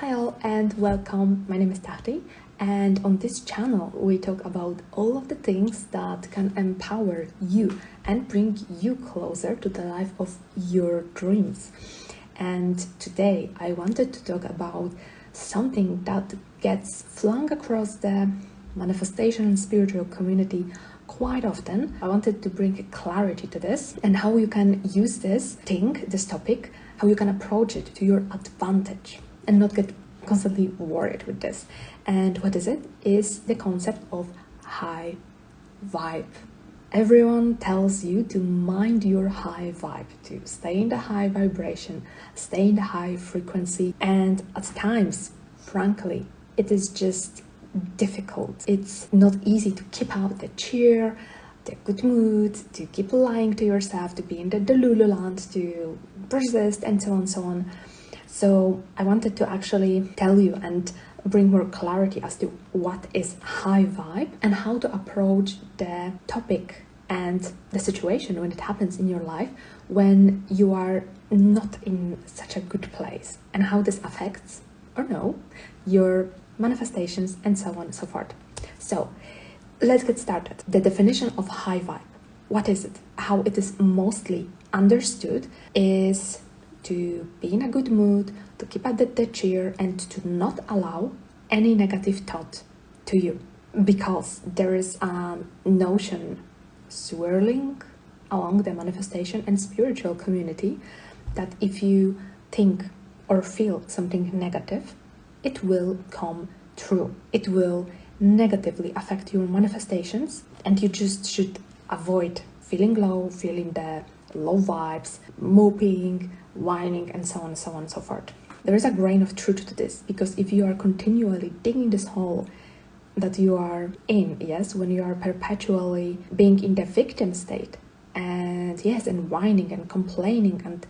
Hi all and welcome. My name is Tahti, and on this channel we talk about all of the things that can empower you and bring you closer to the life of your dreams. And today I wanted to talk about something that gets flung across the manifestation and spiritual community quite often. I wanted to bring clarity to this and how you can use this topic, how you can approach it to your advantage and not get constantly worried with this. And what is it? Is the concept of high vibe. Everyone tells you to mind your high vibe, to stay in the high vibration, stay in the high frequency. And at times, frankly, it is just difficult. It's not easy to keep out the cheer, the good mood, to keep lying to yourself, to be in the Delulu land, to persist, and so on, so on. So I wanted to actually tell you and bring more clarity as to what is high vibe and how to approach the topic and the situation when it happens in your life when you are not in such a good place, and how this affects or no your manifestations and so on and so forth. So let's get started. The definition of high vibe. What is it? How it is mostly understood is to be in a good mood, to keep up the cheer, and to not allow any negative thought to you. Because there is a notion swirling along the manifestation and spiritual community that if you think or feel something negative, it will come true. It will negatively affect your manifestations, and you just should avoid feeling low, feeling the low vibes, moping, whining, and so on and so on and so forth. There is a grain of truth to this, because if you are continually digging this hole that you are in, yes, when you are perpetually being in the victim state, and yes, and whining and complaining and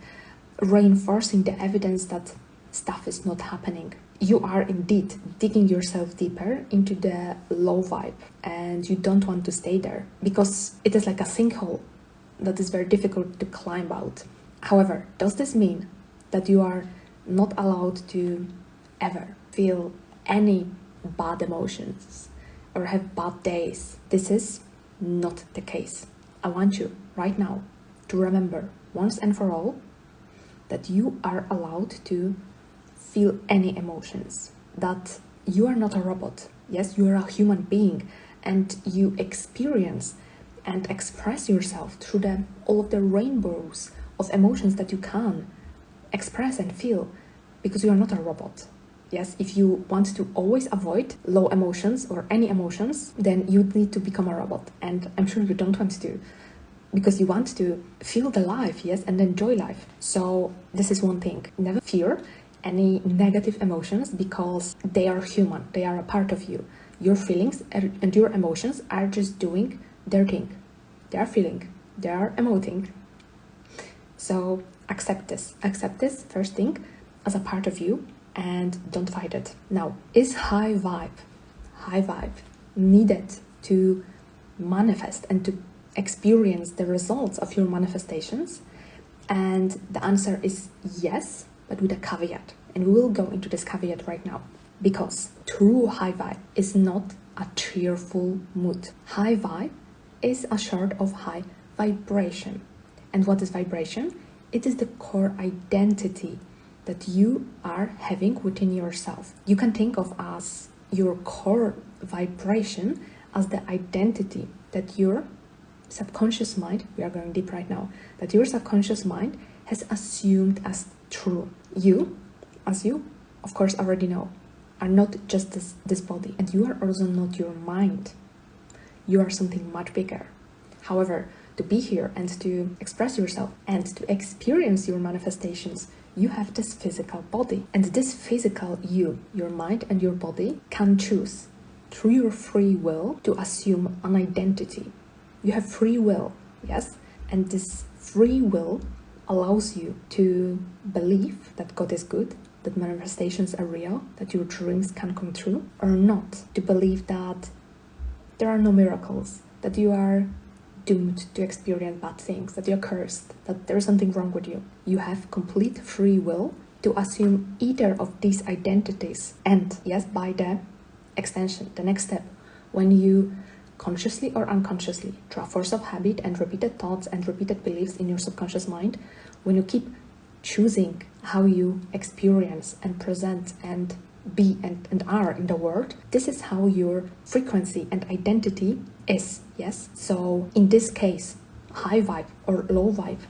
reinforcing the evidence that stuff is not happening, you are indeed digging yourself deeper into the low vibe, and you don't want to stay there because it is like a sinkhole that is very difficult to climb out. However, does this mean that you are not allowed to ever feel any bad emotions or have bad days? This is not the case. I want you right now to remember once and for all that you are allowed to feel any emotions, that you are not a robot. Yes, you are a human being, and you experience and express yourself through all of the rainbows of emotions that you can express and feel, because you are not a robot. Yes, if you want to always avoid low emotions or any emotions, then you need to become a robot, and I'm sure you don't want to, because you want to feel the life, yes, and enjoy life. So this is one thing. Never fear any negative emotions, because they are human, they are a part of you. Your feelings and your emotions are just doing their thing. They are feeling, they are emoting. So accept this first thing as a part of you, and don't fight it. Now, is high vibe needed to manifest and to experience the results of your manifestations? And the answer is yes, but with a caveat, and we will go into this caveat right now, because true high vibe is not a cheerful mood. High vibe is a sort of high vibration. And what is vibration? It is the core identity that you are having within yourself. You can think of as your core vibration as the identity that your subconscious mind, we are going deep right now, that your subconscious mind has assumed as true. You, as you of course already know, are not just this body, and you are also not your mind. You are something much bigger. However, to be here and to express yourself and to experience your manifestations, you have this physical body. And this physical you, your mind and your body, can choose through your free will to assume an identity. You have free will, yes? And this free will allows you to believe that God is good, that manifestations are real, that your dreams can come true, or not. To believe that there are no miracles, that you are doomed to experience bad things, that you're cursed, that there's something wrong with you. You have complete free will to to assume either of these identities. And yes, by the extension, the next step, when you consciously or unconsciously, through a force of habit and repeated thoughts and repeated beliefs in your subconscious mind, when you keep choosing how you experience and present and be and are in the world, this is how your frequency and identity is. Yes, so in this case, high vibe or low vibe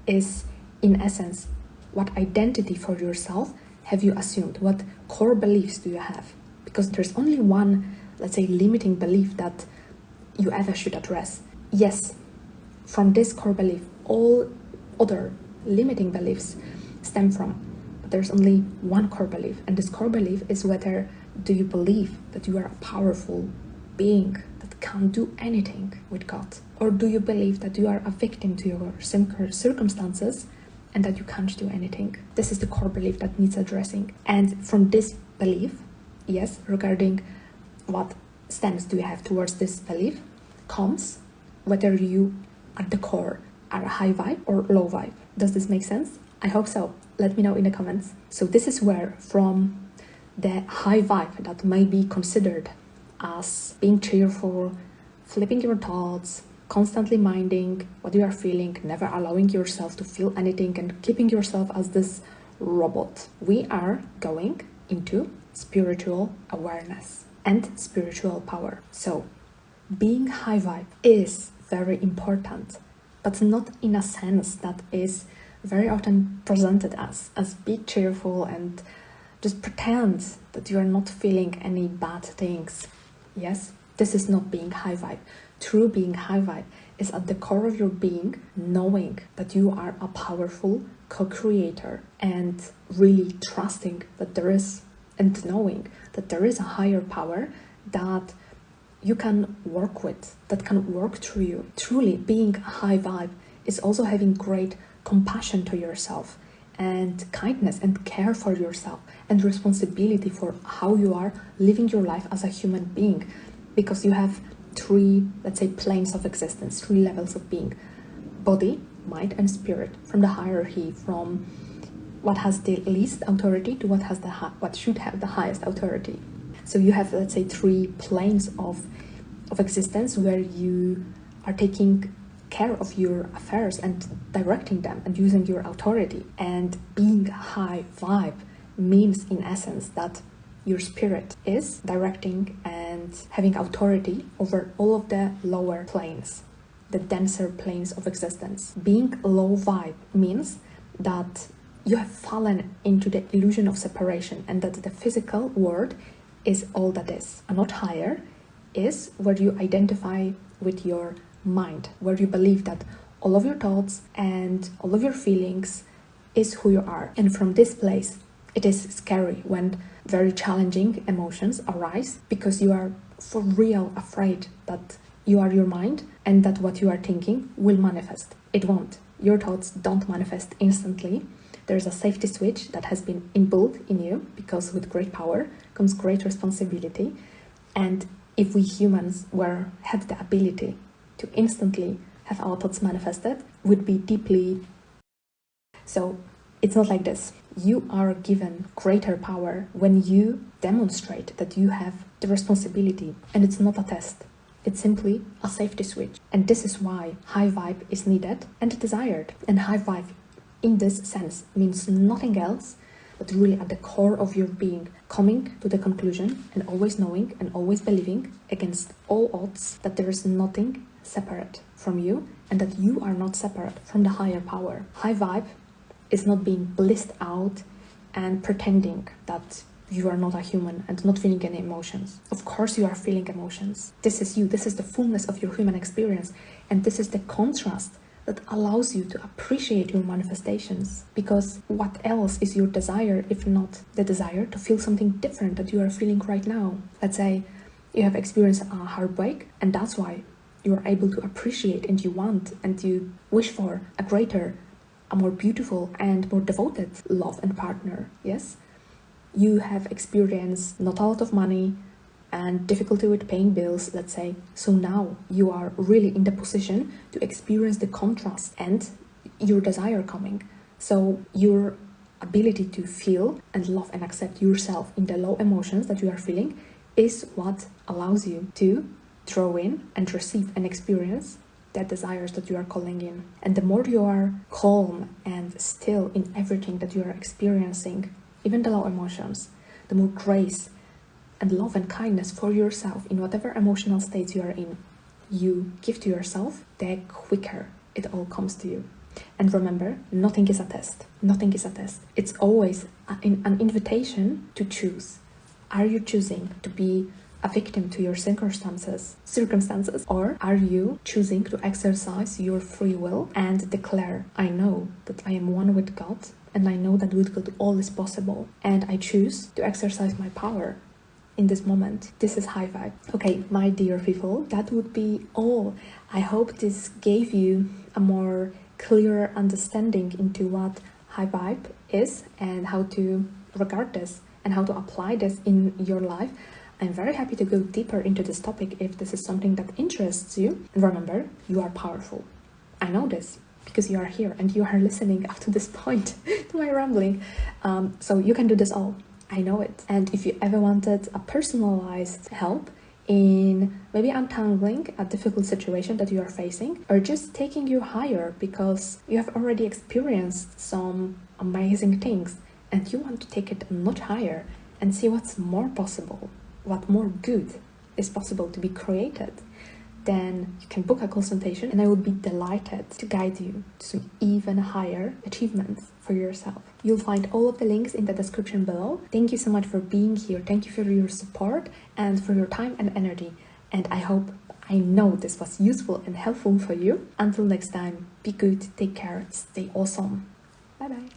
is in essence, what identity for yourself have you assumed? What core beliefs do you have? Because there's only one, let's say, limiting belief that you ever should address. Yes, from this core belief, all other limiting beliefs stem from. But there's only one core belief, and this core belief is whether do you believe that you are a powerful being that can't do anything with God, or do you believe that you are a victim to your circumstances and that you can't do anything? This is the core belief that needs addressing. And from this belief, yes, regarding what stance do you have towards this belief, comes whether you at the core are a high vibe or low vibe. Does this make sense? I hope so. Let me know in the comments. So this is where from the high vibe that may be considered as being cheerful, flipping your thoughts, constantly minding what you are feeling, never allowing yourself to feel anything and keeping yourself as this robot, we are going into spiritual awareness and spiritual power. So being high vibe is very important, but not in a sense that is very often presented as be cheerful and just pretend that you are not feeling any bad things. Yes, this is not being high vibe. True being high vibe is at the core of your being, knowing that you are a powerful co-creator and really trusting that there is, and knowing that there is a higher power that you can work with, that can work through you. Truly being high vibe is also having great compassion to yourself and kindness and care for yourself and responsibility for how you are living your life as a human being, because you have three, let's say, planes of existence, three levels of being: body, mind and spirit, from the hierarchy, from what has the least authority to what should have the highest authority. So you have, let's say, three planes of existence where you are taking care of your affairs and directing them and using your authority. And being high vibe means in essence that your spirit is directing and having authority over all of the lower planes, the denser planes of existence. Being low vibe means that you have fallen into the illusion of separation and that the physical world is all that is. A notch higher is where you identify with your mind, where you believe that all of your thoughts and all of your feelings is who you are. And from this place, it is scary when very challenging emotions arise, because you are for real afraid that you are your mind and that what you are thinking will manifest. It won't. Your thoughts don't manifest instantly. There's a safety switch that has been inbuilt in you, because with great power comes great responsibility. And if we humans had the ability to instantly have our thoughts manifested, would be deeply... So it's not like this. You are given greater power when you demonstrate that you have the responsibility, and it's not a test. It's simply a safety switch. And this is why high vibe is needed and desired. And high vibe in this sense means nothing else but really at the core of your being, coming to the conclusion and always knowing and always believing against all odds that there is nothing separate from you and that you are not separate from the higher power. High vibe is not being blissed out and pretending that you are not a human and not feeling any emotions. Of course you are feeling emotions. This is you. This is the fullness of your human experience. And this is the contrast that allows you to appreciate your manifestations. Because what else is your desire if not the desire to feel something different that you are feeling right now? Let's say you have experienced a heartbreak, and that's why you are able to appreciate and you want and you wish for a greater, a more beautiful and more devoted love and partner. Yes, you have experienced not a lot of money and difficulty with paying bills, let's say. So now you are really in the position to experience the contrast and your desire coming. So your ability to feel and love and accept yourself in the low emotions that you are feeling is what allows you to draw in and receive and experience that desires that you are calling in. And the more you are calm and still in everything that you are experiencing, even the low emotions, the more grace and love and kindness for yourself in whatever emotional states you are in, you give to yourself, the quicker it all comes to you. And remember, nothing is a test. Nothing is a test. It's always an invitation to choose. Are you choosing to be a victim to your circumstances, or are you choosing to exercise your free will and declare, I know that I am one with God, and I know that with God all is possible, and I choose to exercise my power in this moment. This is high vibe. Okay, my dear people, that would be all. I hope this gave you a more clearer understanding into what high vibe is and how to regard this and how to apply this in your life. I'm very happy to go deeper into this topic if this is something that interests you. And remember, you are powerful. I know this because you are here and you are listening up to this point to my rambling. So you can do this all. I know it. And if you ever wanted a personalized help in maybe untangling a difficult situation that you are facing, or just taking you higher because you have already experienced some amazing things and you want to take it a notch higher and see what's more possible, what more good is possible to be created, then you can book a consultation and I would be delighted to guide you to some even higher achievements for yourself. You'll find all of the links in the description below. Thank you so much for being here. Thank you for your support and for your time and energy. And I know this was useful and helpful for you. Until next time, be good, take care, stay awesome. Bye bye.